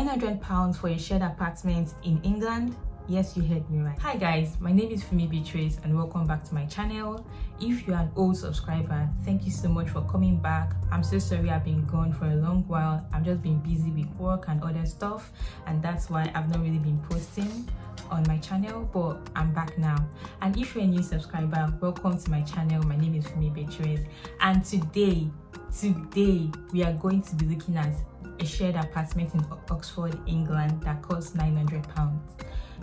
£900 for a shared apartment in England? Yes, you heard me right. Hi guys, my name is Fumi Beatrice and welcome back to my channel. If you're an old subscriber, thank you so much for coming back. I'm so sorry I've been gone for a long while. I've just been busy with work and other stuff, and that's why I've not really been posting on my channel, but I'm back now. And if you're a new subscriber, welcome to my channel. My name is Fumi Beatrice, and today we are going to be looking at a shared apartment in Oxford, England that costs £900.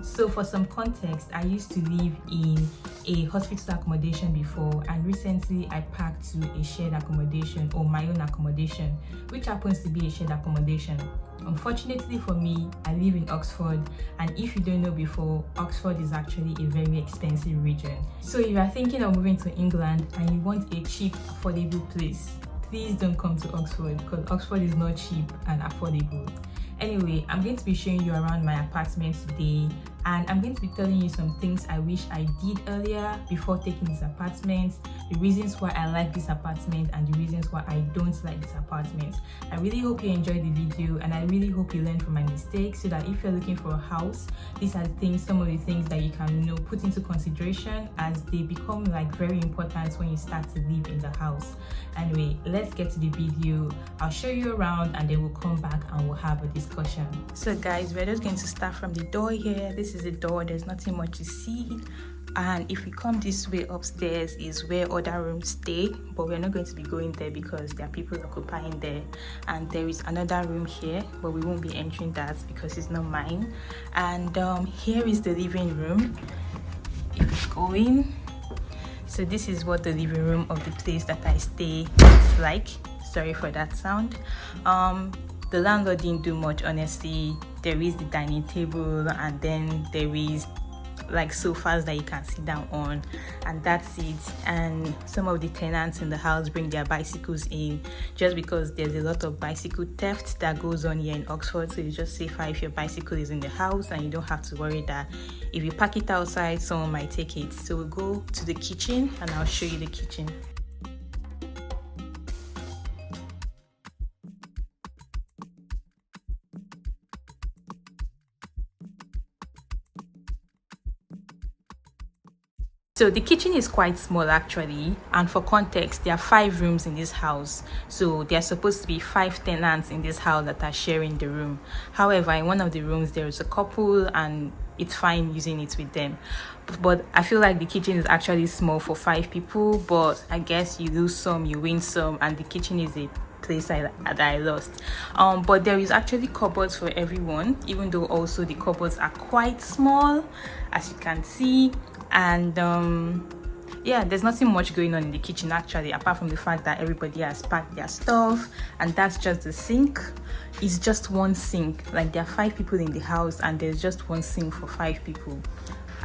So for some context, I used to live in a hospital accommodation before, and recently I packed to a shared accommodation, or my own accommodation, which happens to be a shared accommodation. Unfortunately for me, I live in Oxford, and if you don't know before, Oxford is actually a very expensive region. So if you are thinking of moving to England and you want a cheap, affordable place, please don't come to Oxford, because Oxford is not cheap and affordable. Anyway, I'm going to be showing you around my apartment today, and I'm going to be telling you some things I wish I did earlier before taking this apartment, the reasons why I like this apartment and the reasons why I don't like this apartment. I really hope you enjoyed the video, and I really hope you learned from my mistakes, so that if you're looking for a house, these are some of the things that you can put into consideration, as they become like very important when you start to live in the house. Anyway, let's get to the video. I'll show you around and then we'll come back and we'll have a discussion. So guys, we're just going to start from the door here. This is the door. There's nothing much to see, and if we come this way, upstairs is where other rooms stay, but we're not going to be going there because there are people occupying there. And there is another room here, but we won't be entering that because it's not mine. And here is the living room. If we go in, so this is what the living room of the place that I stay is like. Sorry for that sound. The landlord didn't do much, honestly. There is the dining table, and then there is like sofas that you can sit down on, and that's it. And some of the tenants in the house bring their bicycles in, just because there's a lot of bicycle theft that goes on here in Oxford. So it's just safer if your bicycle is in the house, and you don't have to worry that if you park it outside, someone might take it. So we'll go to the kitchen and I'll show you the kitchen. So the kitchen is quite small actually, and for context, there are 5 rooms in this house, so there are supposed to be 5 tenants in this house that are sharing the room. However, in one of the rooms there is a couple, and it's fine using it with them. But I feel like the kitchen is actually small for 5 people, but I guess you lose some, you win some, and the kitchen is a place that I lost. But there is actually cupboards for everyone, even though also the cupboards are quite small, as you can see. And yeah, there's nothing much going on in the kitchen actually, apart from the fact that everybody has packed their stuff, and that's just the sink. It's just one sink. Like, there are 5 people in the house and there's just one sink for 5 people.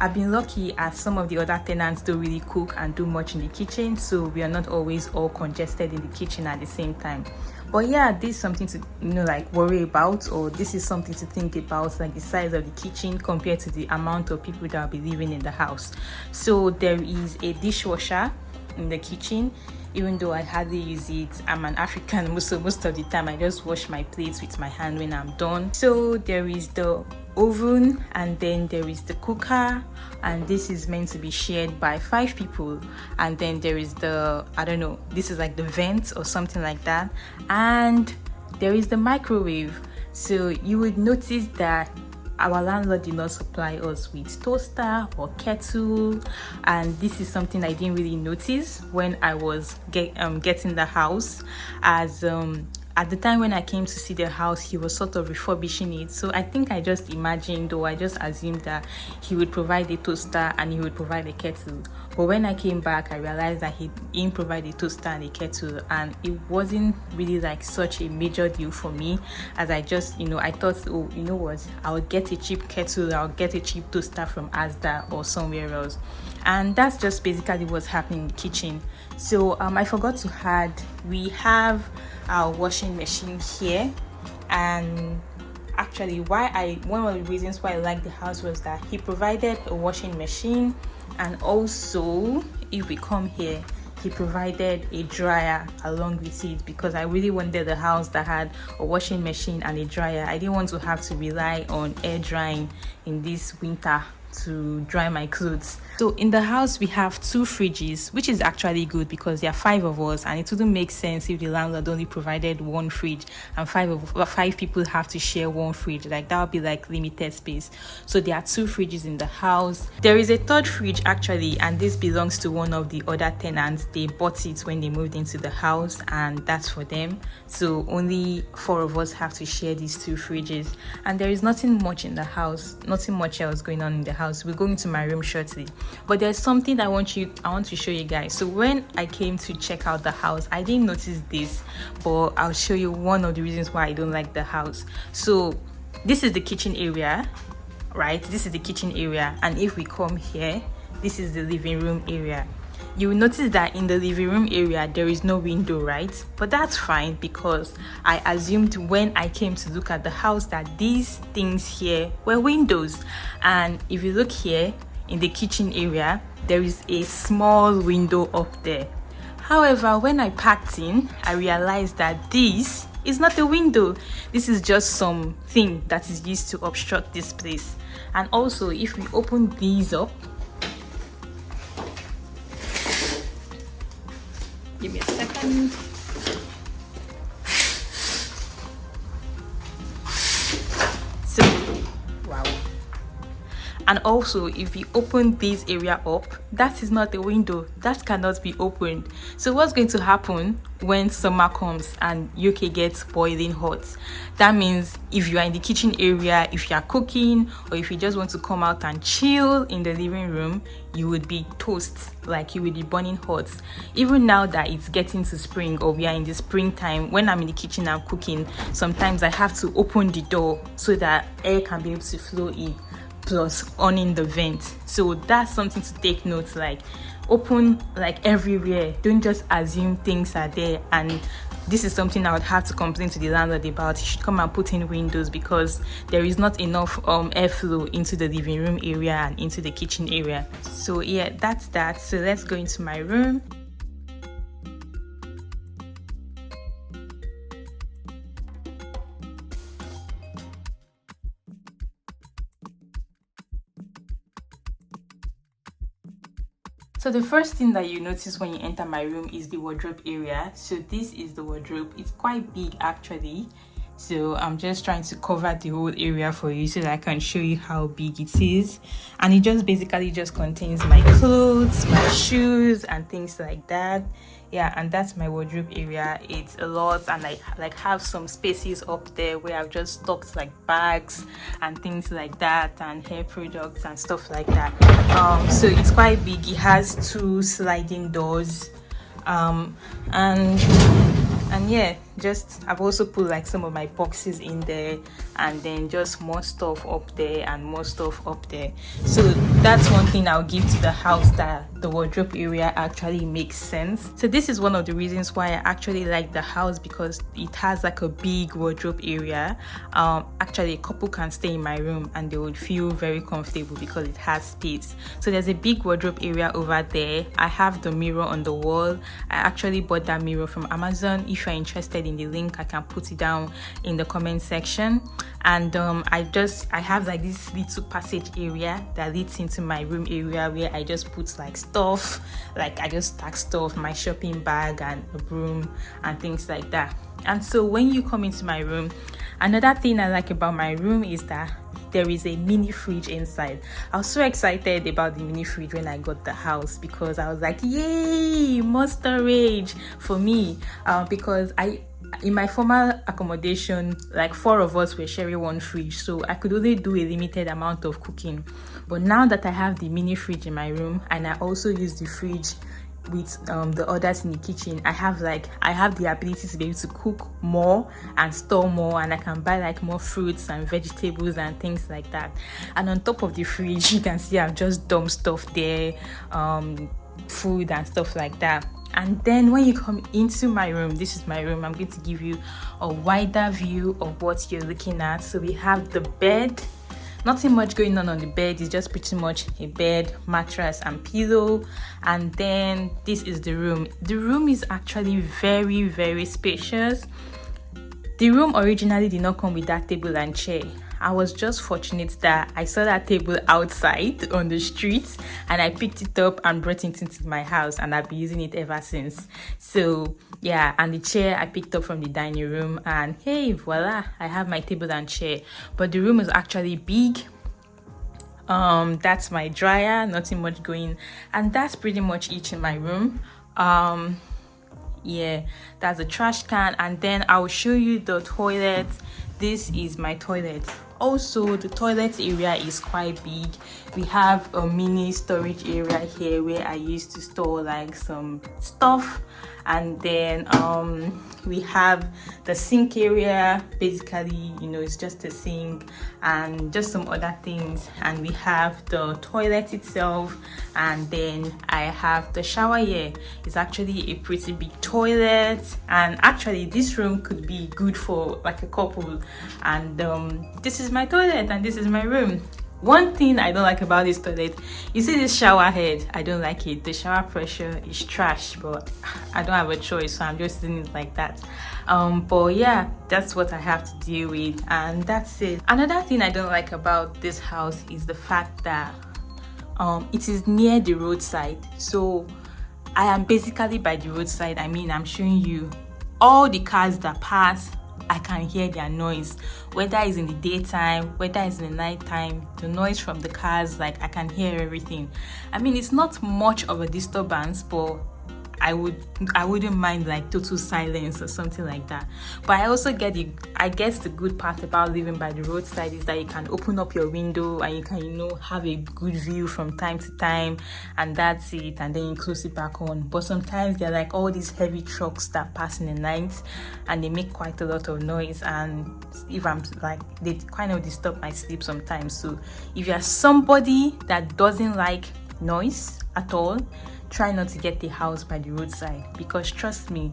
I've been lucky, as some of the other tenants don't really cook and do much in the kitchen, so we are not always all congested in the kitchen at the same time. But yeah, this is something to like worry about, or this is something to think about, like the size of the kitchen compared to the amount of people that will be living in the house. So there is a dishwasher in the kitchen. Even though I hardly use it, I'm an African, so most of the time I just wash my plates with my hand when I'm done. So there is the oven, and then there is the cooker, and this is meant to be shared by 5 people. And then there is the, I don't know, this is like the vent or something like that, and there is the microwave. So you would notice that our landlord did not supply us with toaster or kettle, and this is something I didn't really notice when I was getting the house, as at the time when I came to see the house, he was sort of refurbishing it. So I think I just imagined, or I just assumed, that he would provide a toaster and he would provide a kettle. But when I came back, I realized that he didn't provide a toaster and a kettle, and it wasn't really like such a major deal for me, as I just, I thought, oh, you know what, I'll get a cheap kettle, I'll get a cheap toaster from Asda or somewhere else. And that's just basically what's happening in the kitchen. So I forgot to add, we have our washing machine here, and actually one of the reasons why I like the house was that he provided a washing machine. And also, if we come here, he provided a dryer along with it, because I really wanted a house that had a washing machine and a dryer. I didn't want to have to rely on air drying in this winter to dry my clothes. So in the house we have 2 fridges, which is actually good because there are 5 of us, and it wouldn't make sense if the landlord only provided 1 fridge and 5 people have to share 1 fridge. Like, that would be like limited space. So there are 2 fridges in the house. There is a 3rd fridge actually, and this belongs to one of the other tenants. They bought it when they moved into the house, and that's for them. So only 4 of us have to share these 2 fridges. And there is nothing much in the house, nothing much else going on in the house. We're going to my room shortly, but there's something I want to show you guys. So when I came to check out the house, I didn't notice this, but I'll show you one of the reasons why I don't like the house. So this is the kitchen area, right? This is the kitchen area, and if we come here, this is the living room area. You will notice that in the living room area there is no window, right? But that's fine, because I assumed when I came to look at the house that these things here were windows. And if you look here in the kitchen area, there is a small window up there. However, when I packed in, I realized that this is not a window. This is just something that is used to obstruct this place. And also, if we open these up, give me a second. So, wow. And also, if you open this area up, that is not a window. That cannot be opened. So what's going to happen when summer comes and UK gets boiling hot? That means if you are in the kitchen area, if you are cooking, or if you just want to come out and chill in the living room, you would be toast, like you would be burning hot. Even now that it's getting to spring, or we are in the springtime, when I'm in the kitchen and cooking, sometimes I have to open the door so that air can be able to flow in, plus on in the vent. So that's something to take note. Like, open like everywhere, don't just assume things are there. And this is something I would have to complain to the landlord about. He should come and put in windows, because there is not enough airflow into the living room area and into the kitchen area. So yeah, that's that. So let's go into my room. So the first thing that you notice when you enter my room is the wardrobe area. So this is the wardrobe. It's quite big actually. So I'm just trying to cover the whole area for you so that I can show you how big it is. And it just basically just contains my clothes, my shoes, and things like that. Yeah, and that's my wardrobe area. It's a lot, and I like have some spaces up there where I've just stocked like bags and things like that, and hair products and stuff like that. So it's quite big. It has 2 sliding doors, and yeah, just I've also put like some of my boxes in there, and then just more stuff up there and more stuff up there. So that's one thing I'll give to the house, that the wardrobe area actually makes sense. So this is one of the reasons why I actually like the house, because it has like a big wardrobe area. Actually a couple can stay in my room and they would feel very comfortable because it has space. So there's a big wardrobe area over there. I have the mirror on the wall. I actually bought that mirror from Amazon. If you're interested in the link, I can put it down in the comment section. And I have like this little passage area that leads into my room area, where I just put like stuff, like I just stack stuff, my shopping bag and a broom and things like that. And so when you come into my room, another thing I like about my room is that there is a mini fridge inside. I was so excited about the mini fridge when I got the house, because I was like, yay, more storage for me, because in my former accommodation, like 4 of us were sharing 1 fridge, so I could only do a limited amount of cooking. But now that I have the mini fridge in my room, and I also use the fridge with the others in the kitchen, I have the ability to be able to cook more and store more, and I can buy like more fruits and vegetables and things like that. And on top of the fridge, you can see I've just dumped stuff there, food and stuff like that. And then when you come into my room, this is my room. I'm going to give you a wider view of what you're looking at. So we have the bed, Nothing much going on the bed. It's just pretty much a bed, mattress and pillow. And then this is the room. The room is actually very, very spacious. The room originally did not come with that table and chair. I was just fortunate that I saw that table outside on the street and I picked it up and brought it into my house, and I've been using it ever since. So yeah, and the chair I picked up from the dining room, and hey, voila, I have my table and chair. But the room is actually big. That's my dryer, nothing much going, and that's pretty much it in my room. Yeah, that's a trash can, and then I'll show you the toilet. This is my toilet. Also, the toilet area is quite big. We have a mini storage area here where I used to store like some stuff, and then we have the sink area. Basically, you know, it's just a sink and just some other things, and we have the toilet itself, and then I have the shower here. It's actually a pretty big toilet, and actually this room could be good for like a couple. And this is my toilet and this is my room. One thing I don't like about this toilet, you see this shower head, I don't like it. The shower pressure is trash, but I don't have a choice, so I'm just doing it like that. But yeah, that's what I have to deal with, and that's it. Another thing I don't like about this house is the fact that it is near the roadside. So I am basically by the roadside. I mean, I'm showing you all the cars that pass. I can hear their noise, whether it's in the daytime, whether it's in the nighttime. The noise from the cars, like I can hear everything. I mean, it's not much of a disturbance, but I wouldn't mind like total silence or something like that. But I also I guess the good part about living by the roadside is that you can open up your window and you can, you know, have a good view from time to time, and that's it, and then you close it back on. But sometimes there are like all these heavy trucks that pass in the night and they make quite a lot of noise, and if I'm like, they kind of disturb my sleep sometimes. So if you're somebody that doesn't like noise at all, try not to get the house by the roadside, because trust me,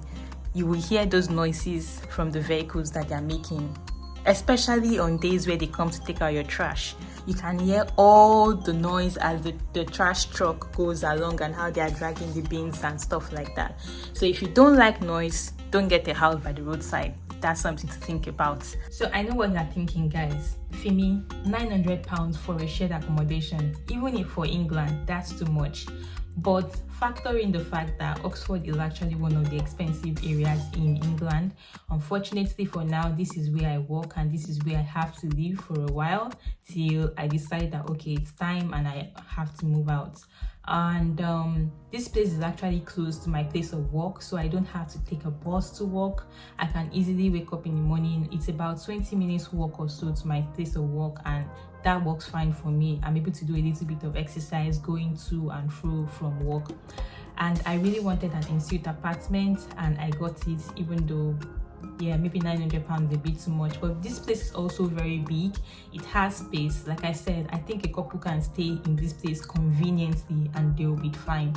you will hear those noises from the vehicles that they're making, especially on days where they come to take out your trash. You can hear all the noise as the trash truck goes along and how they are dragging the bins and stuff like that. So if you don't like noise, don't get a house by the roadside. That's something to think about. So I know what you're thinking, guys. Fimi, £900 for a shared accommodation, even if for England, that's too much. But factor in the fact that Oxford is actually one of the expensive areas in England. Unfortunately for now, this is where I work and this is where I have to live for a while till I decide that okay, it's time and I have to move out. And this place is actually close to my place of work, so I don't have to take a bus to work. I can easily wake up in the morning. It's about 20 minutes walk or so to my place of work, and that works fine for me. I'm able to do a little bit of exercise going to and fro from work. And I really wanted an in-suite apartment and I got it, even though yeah, maybe £900 is a bit too much, but this place is also very big. It has space. Like I said, I think a couple can stay in this place conveniently and they'll be fine.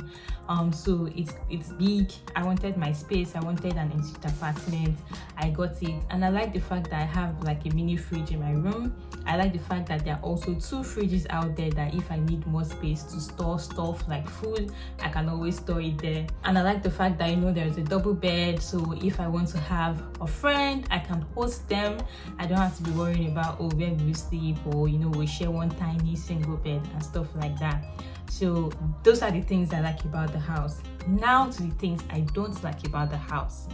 So it's big. I wanted my space. I wanted an in-suite apartment. I got it, and I like the fact that I have like a mini fridge in my room. I like the fact that there are also 2 fridges out there that if I need more space to store stuff like food, I can always store it there. And I like the fact that, you know, there's a double bed, so if I want to have a friend, I can host them. I don't have to be worrying about, oh, where we sleep, or, you know, we share one tiny single bed and stuff like that. So those are the things I like about the house. Now to the things I don't like about the house.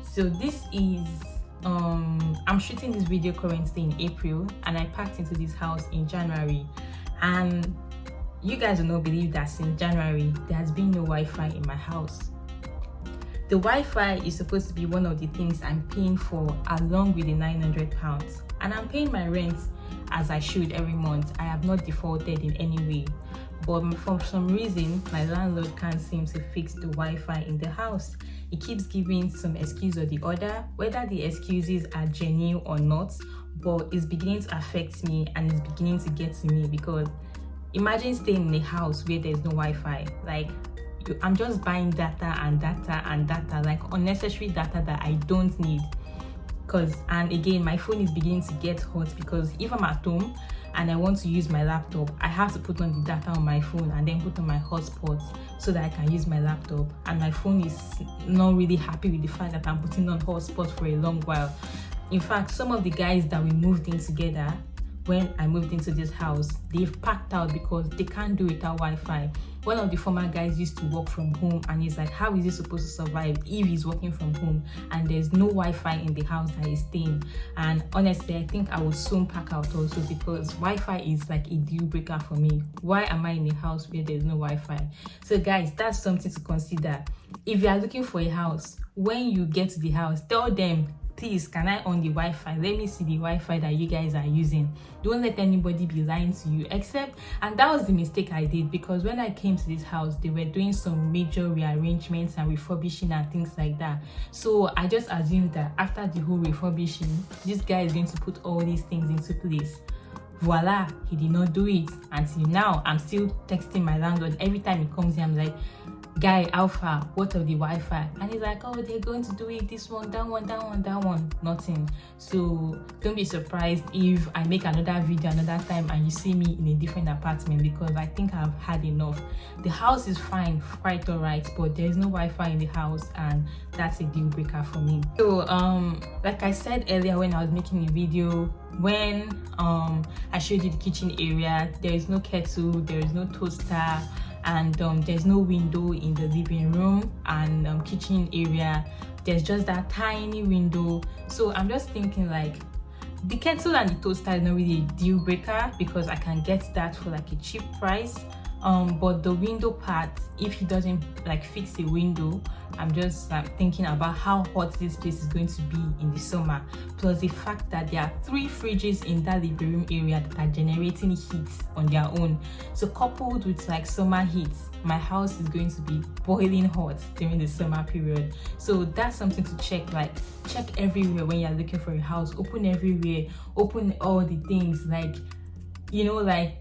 So this is I'm shooting this video currently in April, and I packed into this house in January, and you guys will not believe that since January there has been no Wi-Fi in my house. The Wi-Fi is supposed to be one of the things I'm paying for along with the £900, and I'm paying my rent as I should every month. I have not defaulted in any way, but for some reason my landlord can't seem to fix the Wi-Fi in the house. He keeps giving some excuse or the other, whether the excuses are genuine or not, but it's beginning to affect me and it's beginning to get to me, because imagine staying in a house where there's no Wi-Fi. Like, I'm just buying data and data and data, like unnecessary data that I don't need. and again, my phone is beginning to get hot because if I'm at home and I want to use my laptop, I have to put on the data on my phone and then put on my hotspot so that I can use my laptop, and my phone is not really happy with the fact that I'm putting on hotspot for a long while. In fact, some of the guys that we moved in together, when I moved into this house, they've packed out because they can't do without Wi-Fi. One of the former guys used to work from home, and he's like, how is he supposed to survive if he's working from home and there's no Wi-Fi in the house that he's staying? And honestly, I think I will soon pack out also, because Wi-Fi is like a deal breaker for me. Why am I in a house where there's no Wi-Fi? So guys, that's something to consider. If you are looking for a house, when you get to the house, tell them, please, can I on the Wi-Fi? Let me see the Wi-Fi that you guys are using. Don't let anybody be lying to you, except, and that was the mistake I did, because when I came to this house, they were doing some major rearrangements and refurbishing and things like that. So I just assumed that after the whole refurbishing, this guy is going to put all these things into place. Voila, he did not do it. Until now, I'm still texting my landlord. Every time he comes here, I'm like, guy, Alpha, what of the Wi-Fi? And he's like, oh, they're going to do it, this one, that one, that one, that one. Nothing. So don't be surprised if I make another video another time and you see me in a different apartment, because I think I've had enough. The house is fine, quite all right, but there's no Wi-Fi in the house, and that's a deal breaker for me. So like I said earlier when I was making a video, when I showed you the kitchen area, there is no kettle, there is no toaster, and there's no window in the living room and kitchen area. There's just that tiny window. So I'm just thinking, like, the kettle and the toaster is not really a deal breaker because I can get that for like a cheap price. But the window part, if he doesn't like fix a window, I'm just thinking about how hot this place is going to be in the summer, plus the fact that there are 3 fridges in that living room area that are generating heat on their own. So coupled with like summer heat, my house is going to be boiling hot during the summer period. So that's something to check. Like, check everywhere when you're looking for a house. Open everywhere, open all the things, like, you know, like,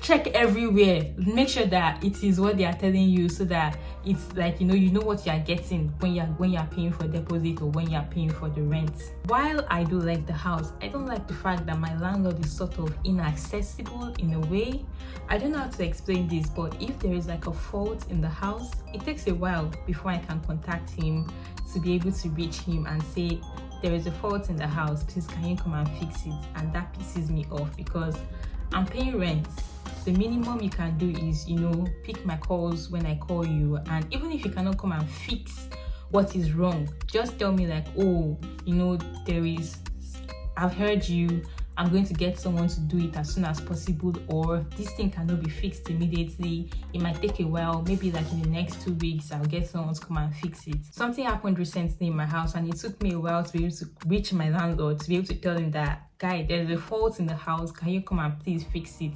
check everywhere. Make sure that it is what they are telling you, so that it's like, you know what you are getting when you're paying for deposit or when you're paying for the rent. While I do like the house, I don't like the fact that my landlord is sort of inaccessible in a way. I don't know how to explain this, but if there is like a fault in the house, it takes a while before I can contact him to be able to reach him and say, there is a fault in the house, please can you come and fix it? And that pisses me off because I'm paying rent. The minimum you can do is, pick my calls when I call you, and even if you cannot come and fix what is wrong, just tell me like, oh, I've heard you, I'm going to get someone to do it as soon as possible, or this thing cannot be fixed immediately, it might take a while, maybe like in the next 2 weeks I'll get someone to come and fix it. Something happened recently in my house, and it took me a while to be able to reach my landlord to be able to tell him that, guy, there's a fault in the house, can you come and please fix it?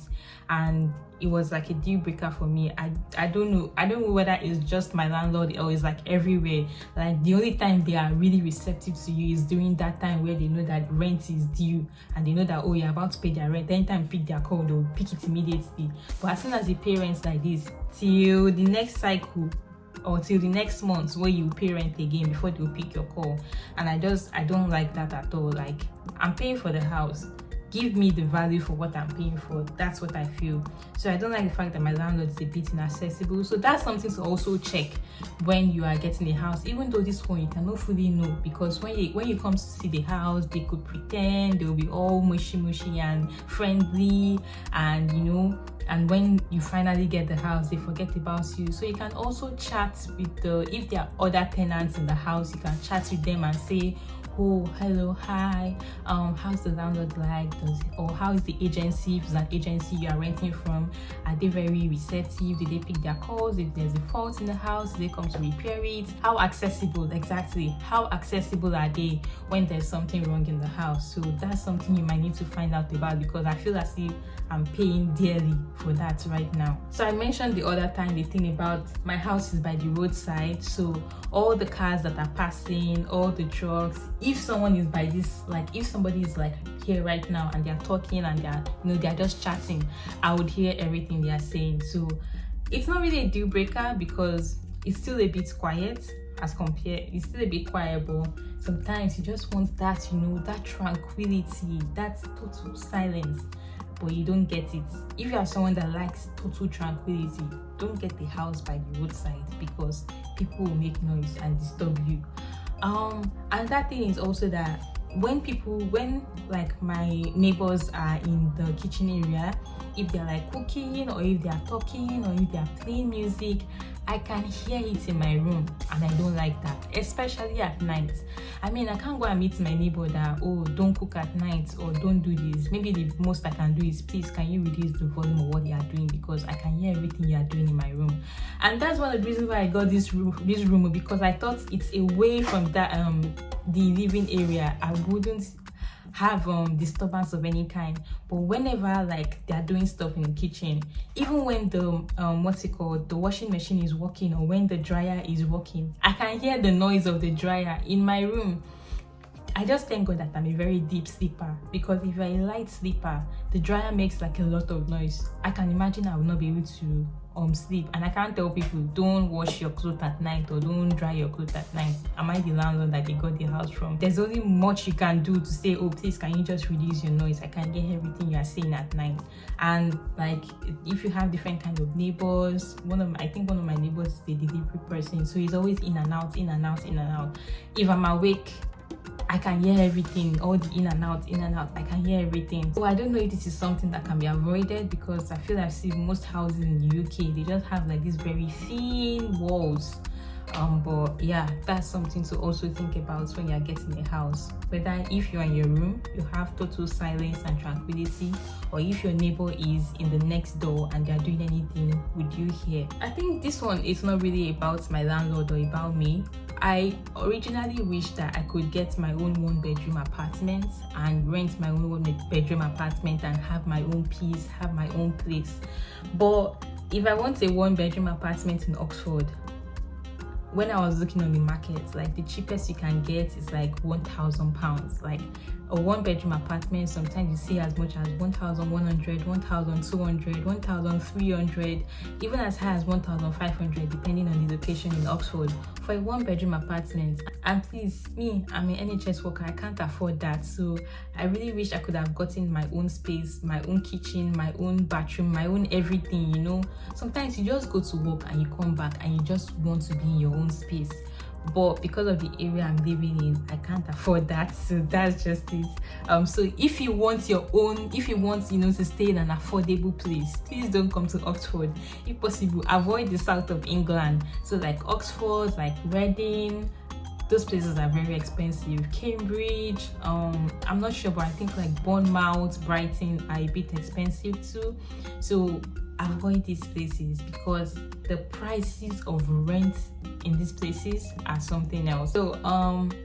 And it was like a deal breaker for me. I don't know whether it's just my landlord or it's like everywhere. Like, the only time they are really receptive to you is during that time where they know that rent is due and they know that, oh, you're about to pay their rent. Anytime you pick their call, they'll pick it immediately. But as soon as they pay rent like this, till the next cycle or till the next month where you pay rent again before they'll pick your call. And I don't like that at all. Like, I'm paying for the house, give me the value for what I'm paying for. That's what I feel. So I don't like the fact that my landlord is a bit inaccessible. So that's something to also check when you are getting a house, even though this one you cannot fully know, because when you come to see the house, they could pretend they'll be all mushy and friendly, and and when you finally get the house, they forget about you. So you can also chat with if there are other tenants in the house, you can chat with them and say, oh, hello, hi, how's the landlord like? Or how is the agency? If it's an agency you are renting from, are they very receptive? Did they pick their calls? If there's a fault in the house, did they come to repair it? How accessible are they when there's something wrong in the house? So that's something you might need to find out about, because I feel as if I'm paying dearly for that right now. So I mentioned the other time the thing about my house is by the roadside, so all the cars that are passing, all the trucks, if someone is by this, like if somebody is like here right now and they're talking and they're just chatting, I would hear everything they are saying. So it's not really a deal breaker because it's still a bit quiet. as compared, it's still a bit quiet, but sometimes you just want that, you know, that tranquility, that total silence, but you don't get it. If you are someone that likes total tranquility, don't get the house by the roadside, because people will make noise and disturb you. And that thing is also that when like my neighbors are in the kitchen area, if they're like cooking, or if they are talking, or if they are playing music, I can hear it in my room, and I don't like that, especially at night. I mean, I can't go and meet my neighbor that, oh, don't cook at night, or don't do this. Maybe the most I can do is, please, can you reduce the volume of what you are doing, because I can hear everything you are doing in my room. And that's one of the reasons why I got this room, because I thought it's away from that the living area. I wouldn't have disturbance of any kind. But whenever like they're doing stuff in the kitchen, even when the the washing machine is working, or when the dryer is working, I can hear the noise of the dryer in my room. I just thank God that I'm a very deep sleeper, because if you're a light sleeper, the dryer makes like a lot of noise. I can imagine I will not be able to sleep, and I can't tell people don't wash your clothes at night, or don't dry your clothes at night. Am I the landlord that they got the house from? There's only much you can do to say, oh, please, can you just reduce your noise? I can hear everything you are saying at night. And like, if you have different kind of neighbors, I think one of my neighbors is a delivery person, so he's always in and out, in and out, in and out. If I'm awake, I can hear everything, all the in and out, I can hear everything. So I don't know if this is something that can be avoided, because I feel I've seen most houses in the UK, they just have like these very thin walls. But yeah, that's something to also think about when you're getting a house. Whether if you're in your room, you have total silence and tranquility, or if your neighbor is in the next door and they're doing anything, would you hear? I think this one is not really about my landlord or about me. I originally wished that I could get my own 1-bedroom apartment and rent my own 1-bedroom apartment and have my own peace, have my own place. But if I want a 1-bedroom apartment in Oxford, when I was looking on the market, like the cheapest you can get is like £1,000. Like a 1-bedroom apartment, sometimes you see as much as 1,100, 1,200, 1,300, even as high as 1,500, depending on the location in Oxford, for a 1-bedroom apartment. And please, me, I'm an NHS worker, I can't afford that. So I really wish I could have gotten my own space, my own kitchen, my own bathroom, my own everything, you know. Sometimes you just go to work and you come back and you just want to be in your own space. But because of the area I'm living in, I can't afford that. So that's just it. So if you want your own, if you want, you know, to stay in an affordable place, please don't come to Oxford. If possible, avoid the south of England. So like Oxford, like Reading, those places are very expensive. Cambridge, I'm not sure, but I think like Bournemouth, Brighton are a bit expensive too. So avoid these places, because the prices of rent in these places are something else. So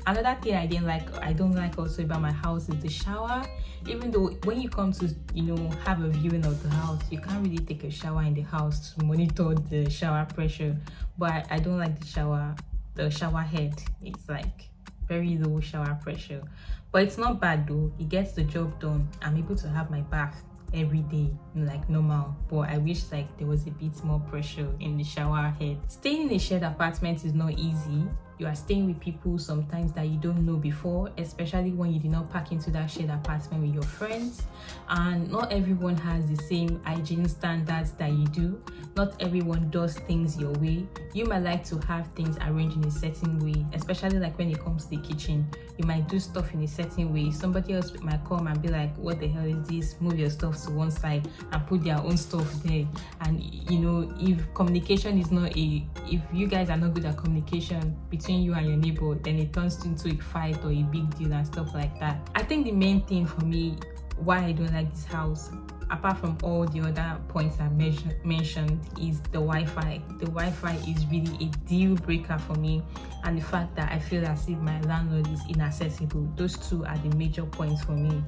another thing I don't like also about my house is the shower. Even though when you come to, you know, have a viewing of the house, you can't really take a shower in the house to monitor the shower pressure. But I don't like the shower head. It's like very low shower pressure, but it's not bad though. It gets the job done. I'm able to have my bath every day like normal, but I wish like there was a bit more pressure in the shower head. Staying in a shared apartment is not easy. You are staying with people sometimes that you don't know before, especially when you did not pack into that shared apartment with your friends. And not everyone has the same hygiene standards that you do. Not everyone does things your way. You might like to have things arranged in a certain way, especially like when it comes to the kitchen. You might do stuff in a certain way. Somebody else might come and be like, what the hell is this? Move your stuff to one side and put their own stuff there. And you know, if communication is not if you guys are not good at communication between you and your neighbor, then it turns into a fight or a big deal and stuff like that. I think the main thing for me why I don't like this house, apart from all the other points I mentioned, is the Wi-Fi. The Wi-Fi is really a deal breaker for me, and the fact that I feel as if my landlord is inaccessible. Those two are the major points for me.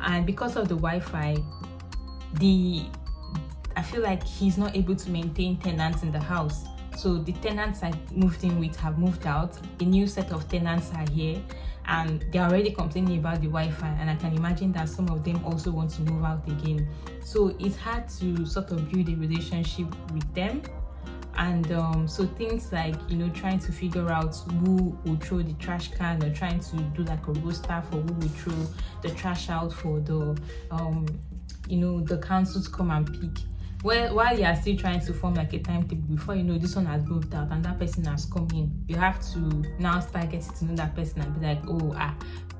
And because of the Wi-Fi, I feel like he's not able to maintain tenants in the house. So the tenants I moved in with have moved out. A new set of tenants are here, and they're already complaining about the Wi-Fi, and I can imagine that some of them also want to move out again. So it's hard to sort of build a relationship with them. And so things like, you know, trying to figure out who will throw the trash can, or trying to do like a roster for who will throw the trash out for the you know, the council to come and pick. Well, while you are still trying to form like a timetable, before you know, this one has moved out and that person has come in, you have to now start getting to know that person and be like, oh,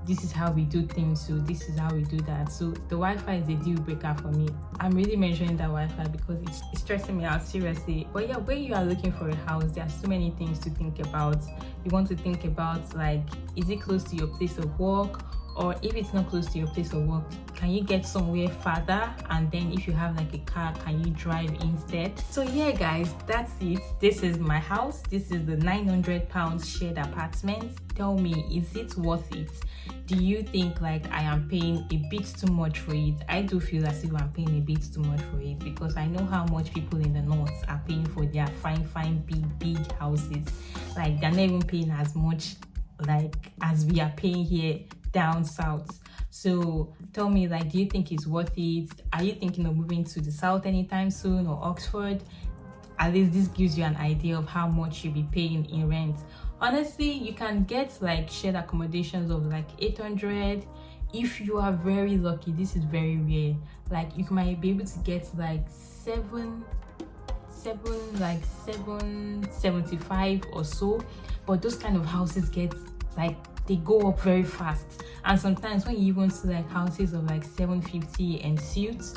this is how we do things, so this is how we do that. So the Wi-Fi is a deal breaker for me. I'm really mentioning that Wi-Fi because it's stressing me out, seriously. But yeah, when you are looking for a house, there are so many things to think about. You want to think about, like, is it close to your place of work? Or if it's not close to your place of work, can you get somewhere farther? And then if you have like a car, can you drive instead? So yeah guys, that's it. This is my house. This is the £900 shared apartment. Tell me, is it worth it? Do you think like I am paying a bit too much for it? I do feel as if I'm paying a bit too much for it, because I know how much people in the north are paying for their fine big houses. Like, they're not even paying as much like as we are paying here down south. So tell me, like, do you think it's worth it? Are you thinking of moving to the south anytime soon, or Oxford? At least this gives you an idea of how much you'll be paying in rent. Honestly, you can get like shared accommodations of like 800 if you are very lucky. This is very rare. Like, you might be able to get like 775 or so, but those kind of houses get like, they go up very fast. And sometimes when you even see like houses of like 750 and suits,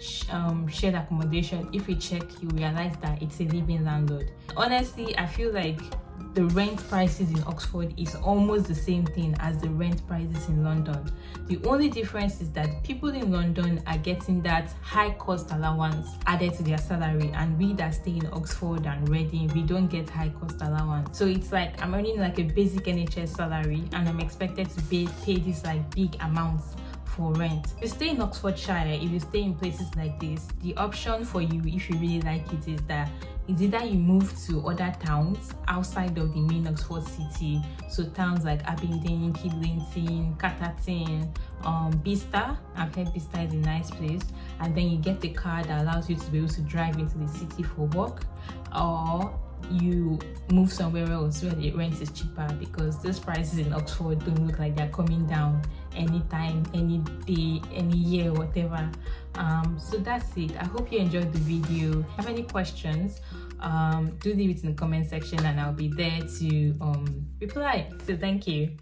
shared accommodation, if you check, you realize that it's a living landlord. Honestly, I feel like the rent prices in Oxford is almost the same thing as the rent prices in London. The only difference is that people in London are getting that high cost allowance added to their salary, and we that stay in Oxford and Reading, we don't get high cost allowance. So it's like I'm earning like a basic NHS salary and I'm expected to pay this like big amounts for rent. If you stay in Oxfordshire, if you stay in places like this, the option for you, if you really like it, is that it's either you move to other towns outside of the main Oxford city, so towns like Abingdon, Kidlington, Catterton, Bicester. I've heard Bicester is a nice place, and then you get the car that allows you to be able to drive into the city for work, or you move somewhere else where the rent is cheaper, because those prices in Oxford don't look like they're coming down anytime, any day, any year, whatever. So that's it. I hope you enjoyed the video. If you have any questions, do leave it in the comment section and I'll be there to reply. So thank you.